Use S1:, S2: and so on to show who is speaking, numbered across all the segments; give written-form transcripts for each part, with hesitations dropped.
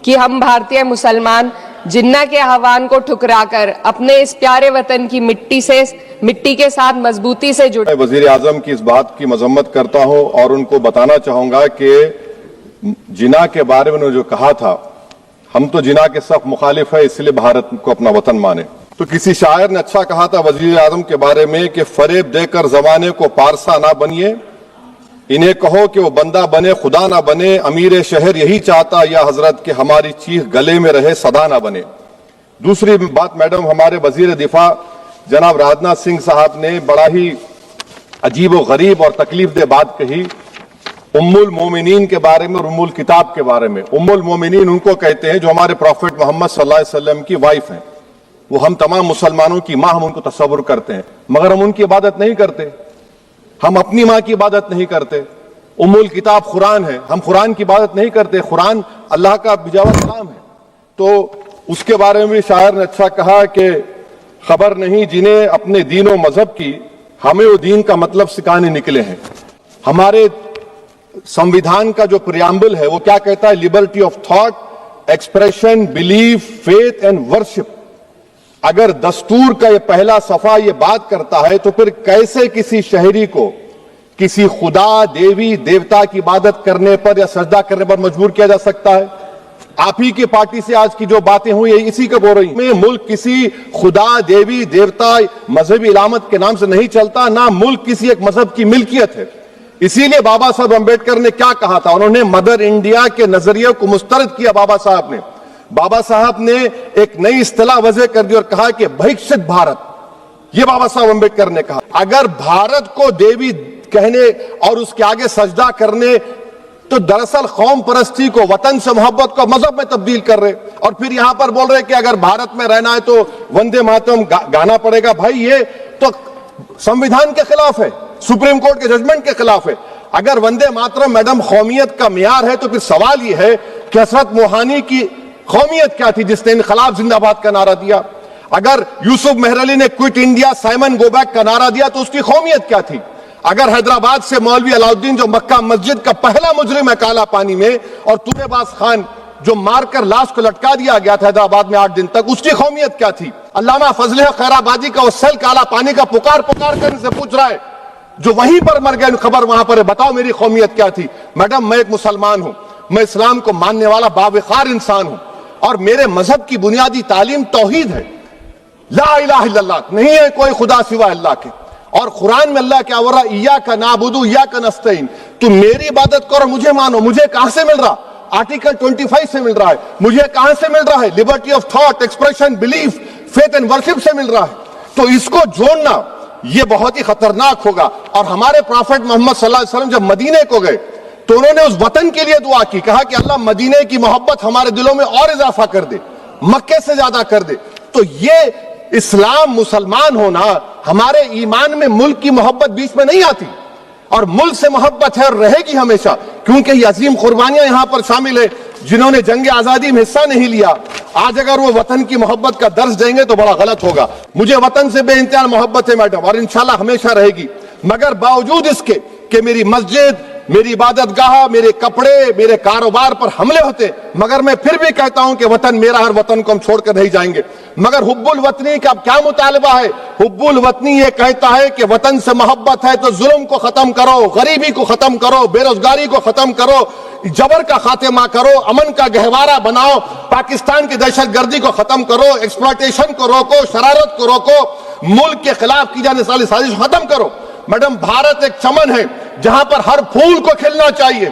S1: कि हम भारतीय मुसलमान जिन्ना के आह्वान को ठुकराकर अपने इस प्यारे वतन की मिट्टी के साथ मजबूती से जुड़े।
S2: वजीर आजम की इस बात की मजम्मत करता हूं और उनको बताना चाहूंगा कि जिना के बारे में उन्होंने जो कहा था, हम तो जिना के सख्त मुखालिफ है, इसलिए भारत को अपना वतन माने। तो किसी शायर ने अच्छा कहा था वजीर आजम के बारे में कि फरेब देकर जमाने को पारसा ना बनिए, इन्हें कहो कि वो बंदा बने खुदा ना बने, अमीर शहर यही चाहता या हजरत कि हमारी चीख गले में रहे सदा ना बने। दूसरी बात मैडम, हमारे वजीर दिफा जनाब राजनाथ सिंह साहब ने बड़ा ही अजीब व गरीब और तकलीफ दे बात कही उम्मुल मोमिनीन के बारे में और उम्मुल किताब के बारे में। उम्मुल मोमिनीन उनको कहते हैं जो हमारे प्रॉफिट मोहम्मद सल्लल्लाहु अलैहि वसल्लम की वाइफ हैं। वो हम तमाम मुसलमानों की मां, हम उनको तस्वुर करते हैं, मगर हम उनकी इबादत नहीं करते, हम अपनी मां की इबादत नहीं करते। उम्मुल किताब कुरान है, हम कुरान की इबादत नहीं करते, कुरान अल्लाह का बिजावा कलाम है। तो उसके बारे में भी शायर ने अच्छा कहा कि खबर नहीं जिन्हें अपने दीन व मजहब की, हमें वो दीन का मतलब सिखाने निकले हैं। हमारे संविधान का जो प्रियम्बल है वो क्या कहता है? Liberty of thought, expression, belief, faith and worship. अगर दस्तूर का ये पहला सफा ये बात करता है तो फिर कैसे किसी शहरी को किसी खुदा, देवी, देवता की इबादत करने पर या सजदा करने पर मजबूर किया जा सकता है? आप ही की पार्टी से आज की जो बातें हुई है इसी को बोल रही हैं। मुल्क किसी खुदा, देवी, देवता, मजहबी इलामत के नाम से नहीं चलता, ना मुल्क किसी एक मजहब की मिल्कियत है। इसीलिए बाबा साहब अंबेडकर ने क्या कहा था? उन्होंने मदर इंडिया के नजरिए को मुस्तरद किया। बाबा साहब ने एक नई इस्तिलाह वजह कर दी और कहा कि भैक्षित भारत। ये बाबा साहब अंबेडकर ने कहा। अगर भारत को देवी कहने और उसके आगे सजदा करने तो दरअसल कौम परस्ती को, वतन से मोहब्बत को मजहब में तब्दील कर रहे, और फिर यहां पर बोल रहे कि अगर भारत में रहना है तो वंदे मातरम गाना पड़ेगा। भाई ये तो संविधान के खिलाफ है, सुप्रीम कोर्ट के जजमेंट के खिलाफ है। अगर वंदे मातरम मैडम कौमियत का मियार है तो फिर सवाल यह है कि हजरत मोहानी की कौमियत क्या थी जिसने इनकलाब जिंदाबाद का नारा दिया? अगर यूसुफ मेहरली ने quit India Simon go back का नारा दिया तो उसकी कौमियत क्या थी? अगर हैदराबाद से मौलवी अलाउद्दीन जो मक्का मस्जिद का पहला मुजरिम है काला पानी में, और तुरेबाज खान जो मारकर लाश को लटका दिया गया था हैदराबाद में 8 दिन तक, उसकी कौमियत क्या थी? अल्लामा फजले खैराबादी का सेल काला पानी का पुकार कर से पूछ रहा है जो वहीं पर मर गए, खबर वहां पर है, बताओ मेरी कौमियत क्या थी? मैडम मैं एक मुसलमान हूं, मैं इस्लाम को मानने वाला बावकार इंसान हूं और मेरे मजहब की बुनियादी तालीम तौहीद है, ला इलाहा इल्लल्लाह, नहीं है कोई खुदा सिवा अल्लाह के। और कुरान में अल्लाह क्या बोल रहा? इय्याका नाबुदु इय्याका नस्तईन, तुम मेरी इबादत करो, मुझे मानो। मुझे कहां से मिल रहा? आर्टिकल 25 से मिल रहा है। मुझे कहां से मिल रहा है? Liberty of thought, expression, belief, faith and worship से मिल रहा है। तो इसको जोड़ना ये बहुत ही खतरनाक होगा। और हमारे प्रॉफिट मोहम्मद सल्लल्लाहु अलैहि वसल्लम जब मदीने को गए तो उन्होंने उस वतन के लिए दुआ की, कहा कि अल्लाह मदीने की मोहब्बत हमारे दिलों में और इजाफा कर दे, मक्के से ज्यादा कर दे। तो ये इस्लाम, मुसलमान होना, हमारे ईमान में मुल्क की मोहब्बत बीच में नहीं आती, और मुल्क से मोहब्बत है और रहेगी हमेशा, क्योंकि ये अजीम कुर्बानियां यहां पर शामिल है जिन्होंने जंग आजादी में हिस्सा नहीं लिया। आज अगर वो वतन की मोहब्बत का दर्ज देंगे तो बड़ा गलत होगा। मुझे वतन से बेइंतहा मोहब्बत है मैडम, और इंशाल्लाह हमेशा रहेगी, मगर बावजूद इसके कि मेरी मस्जिद, मेरी इबादत गाह, मेरे कपड़े, मेरे कारोबार पर हमले होते, मगर मैं फिर भी कहता हूं कि वतन मेरा, हर वतन को हम छोड़कर नहीं जाएंगे। मगर हुब्बुल वतनी का क्या मुतालबा है? हुब्बुल वतनी ये कहता है कि वतन से मोहब्बत है तो जुल्म को खत्म करो, गरीबी को खत्म करो, बेरोजगारी को खत्म करो, जबर का खात्मा करो, अमन का गहवारा बनाओ, पाकिस्तान की दहशतगर्दी को खत्म करो, एक्सप्लॉयटेशन को रोको, शरारत को रोको, मुल्क के खिलाफ की जाने वाली साजिश खत्म करो। मैडम भारत एक चमन है जहां पर हर फूल को खिलना चाहिए,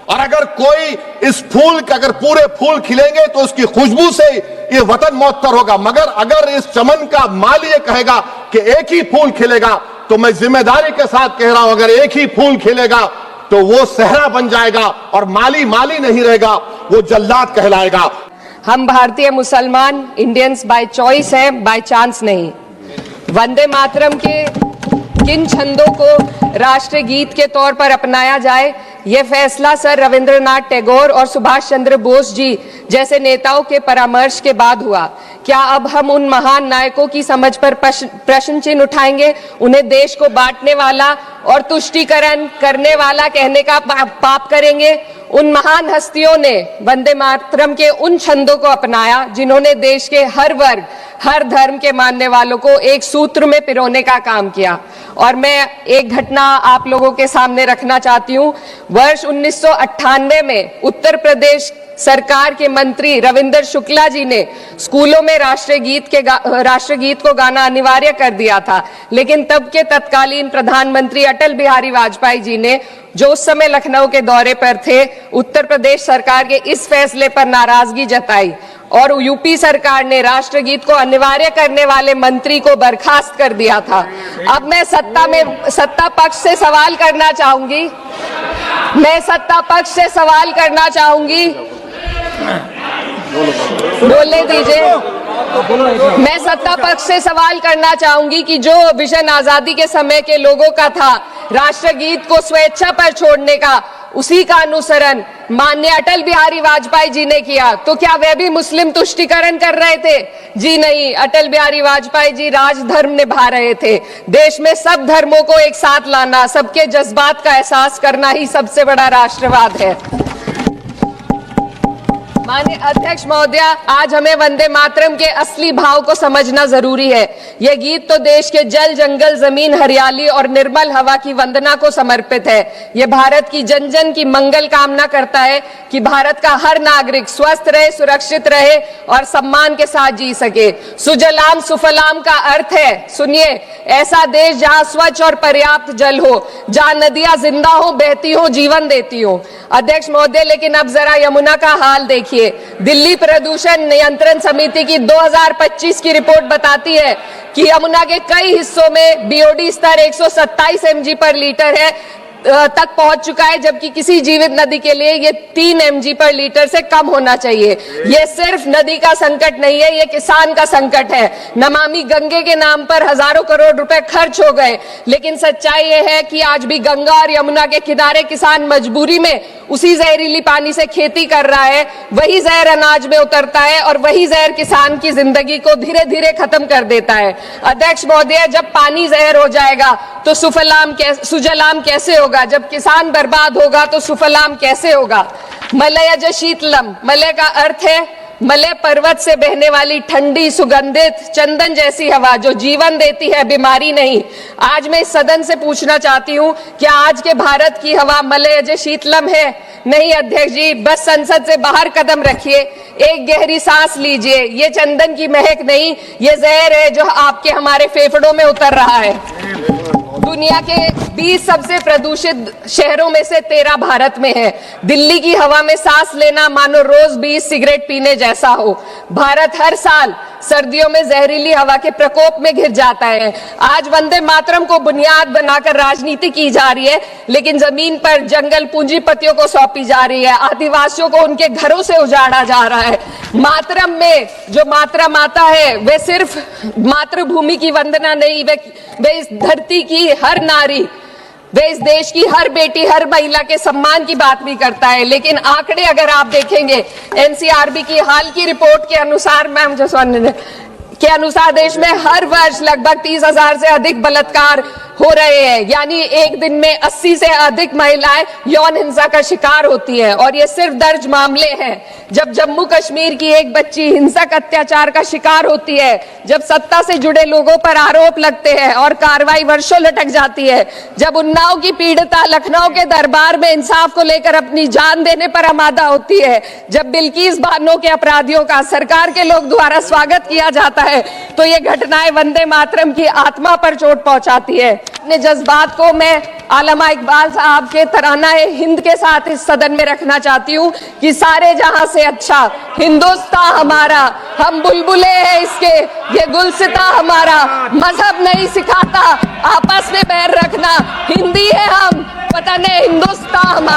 S2: और अगर कोई इस फूल के अगर पूरे फूल खिलेंगे तो उसकी खुशबू से ये वतन मौतर होगा। मगर अगर इस चमन का माली ये कहेगा कि एक ही फूल खिलेगा, तो मैं जिम्मेदारी के साथ कह रहा हूं अगर एक ही फूल खिलेगा तो वो सहरा बन जाएगा और माली माली नहीं रहेगा, वो जल्लाद कहलाएगा।
S1: हम भारतीय मुसलमान इंडियंस बाय चॉइस है, बाय चांस नहीं। वंदे मातरम के किन छंदों को राष्ट्रीय गीत के तौर पर अपनाया जाए, यह फैसला सर रविंद्रनाथ टैगोर और सुभाष चंद्र बोस जी जैसे नेताओं के परामर्श के बाद हुआ। क्या अब हम उन महान नायकों की समझ पर प्रश्न चिन्ह उठाएंगे? उन्हें देश को बांटने वाला और तुष्टीकरण करने वाला कहने का पाप करेंगे? उन महान हस्तियों ने वंदे मातरम के उन छंदों को अपनाया जिन्होंने देश के हर वर्ग, हर धर्म के मानने वालों को एक सूत्र में पिरोने का काम किया। और मैं एक घटना आप लोगों के सामने रखना चाहती हूँ। वर्ष 1998 में उत्तर प्रदेश सरकार के मंत्री रविंदर शुक्ला जी ने स्कूलों में राष्ट्रगीत को गाना अनिवार्य कर दिया था, लेकिन तब के तत्कालीन प्रधानमंत्री अटल बिहारी वाजपेयी जी ने, जो उस समय लखनऊ के दौरे पर थे, उत्तर प्रदेश सरकार के इस फैसले पर नाराजगी जताई और यूपी सरकार ने राष्ट्रगीत को अनिवार्य करने वाले मंत्री को बर्खास्त कर दिया था। अब मैं सत्ता पक्ष से सवाल करना चाहूंगी, बोलने दीजिए। मैं सत्ता पक्ष से सवाल करना चाहूंगी कि जो विजन आजादी के समय के लोगों का था राष्ट्रगीत को स्वेच्छा पर छोड़ने का, उसी का अनुसरण माननीय अटल बिहारी वाजपेयी जी ने किया, तो क्या वे भी मुस्लिम तुष्टीकरण कर रहे थे? जी नहीं, अटल बिहारी वाजपेयी जी राजधर्म निभा रहे थे। देश में सब धर्मों को एक साथ लाना, सबके जज्बात का एहसास करना ही सबसे बड़ा राष्ट्रवाद है। माननीय अध्यक्ष महोदय, आज हमें वंदे मातरम के असली भाव को समझना जरूरी है। यह गीत तो देश के जल, जंगल, जमीन, हरियाली और निर्मल हवा की वंदना को समर्पित है। यह भारत की जन जन की मंगल कामना करता है कि भारत का हर नागरिक स्वस्थ रहे, सुरक्षित रहे और सम्मान के साथ जी सके। सुजलाम सुफलाम का अर्थ है, सुनिए, ऐसा देश जहां स्वच्छ और पर्याप्त जल हो, जहां नदियां जिंदा हो, बहती हो, जीवन देती हो। अध्यक्ष महोदय, लेकिन अब जरा यमुना का हाल देखिए। दिल्ली प्रदूषण नियंत्रण समिति की 2025 की रिपोर्ट बताती है कि यमुना के कई हिस्सों में बीओडी स्तर 127 mg पर लीटर है तक पहुंच चुका है, जबकि किसी जीवित नदी के लिए ये 3 mg पर लीटर से कम होना चाहिए। ये सिर्फ नदी का संकट नहीं है, ये किसान का संकट है। नमामि गंगे के नाम पर हजारों करोड़ रुपए खर्च हो गए, लेकिन सच्चाई ये है कि आज भी गंगा और यमुना के किनारे किसान मजबूरी में उसी जहरीली पानी से खेती कर रहा है। वही जहर अनाज में उतरता है और वही जहर किसान की जिंदगी को धीरे धीरे खत्म कर देता है। अध्यक्ष महोदय, जब पानी जहर हो जाएगा तो सुजलाम कैसे होगा? जब किसान बर्बाद होगा तो सुफलाम कैसे होगा? मलयज शीतलम, मलय का अर्थ है मलय पर्वत से बहने वाली ठंडी, सुगंधित, चंदन जैसी हवा जो जीवन देती है, बीमारी नहीं। आज मैं इस सदन से पूछना चाहती हूँ, क्या आज के भारत की हवा मलयज शीतलम है? नहीं अध्यक्ष जी, बस संसद से बाहर कदम रखिए, एक गहरी सांस लीजिए। ये चंदन की महक नहीं, ये जहर है जो आपके हमारे फेफड़ों में उतर रहा है। दुनिया के 20 सबसे प्रदूषित शहरों में से 13 भारत में है। दिल्ली की हवा में सांस लेना मानो रोज 20 सिगरेट पीने जैसा हो। भारत हर साल सर्दियों में जहरीली हवा के प्रकोप में घिर जाता है। आज वंदे मातरम को बुनियाद बनाकर राजनीति की जा रही है, लेकिन जमीन पर जंगल पूंजीपतियों को सौंपी जा रही है, आदिवासियों को उनके घरों से उजाड़ा जा रहा है। मातरम में जो मातरा माता है, वे सिर्फ मातृभूमि की वंदना नहीं, वे इस धरती की हर नारी, वे इस देश की हर बेटी, हर महिला के सम्मान की बात भी करता है। लेकिन आंकड़े अगर आप देखेंगे, एनसीआरबी की हाल की रिपोर्ट के अनुसार, मैम जसवानी के अनुसार, देश में हर वर्ष लगभग 30,000 से अधिक बलात्कार हो रहे हैं। यानी एक दिन में 80 से अधिक महिलाएं यौन हिंसा का शिकार होती हैं, और ये सिर्फ दर्ज मामले हैं। जब जम्मू कश्मीर की एक बच्ची हिंसक अत्याचार का शिकार होती है, जब सत्ता से जुड़े लोगों पर आरोप लगते हैं और कार्रवाई वर्षों लटक जाती है, जब उन्नाव की पीड़िता लखनऊ के दरबार में इंसाफ को लेकर अपनी जान देने पर आमादा होती है, जब बिल्किस बानो के अपराधियों का सरकार के लोग द्वारा स्वागत किया जाता है, तो ये घटनाएं वंदे मातरम की आत्मा पर चोट पहुंचाती है। अपने जज्बात को मैं आलमा इकबाल साहब के तराना हिंद के साथ इस सदन में रखना चाहती हूँ कि सारे जहां से अच्छा हिंदुस्तान हमारा, हम बुलबुले हैं इसके, ये गुलसिता हमारा, मजहब नहीं सिखाता आपस में बैर रखना, हिंदी है हम, वतन है हिंदुस्तान हमारा।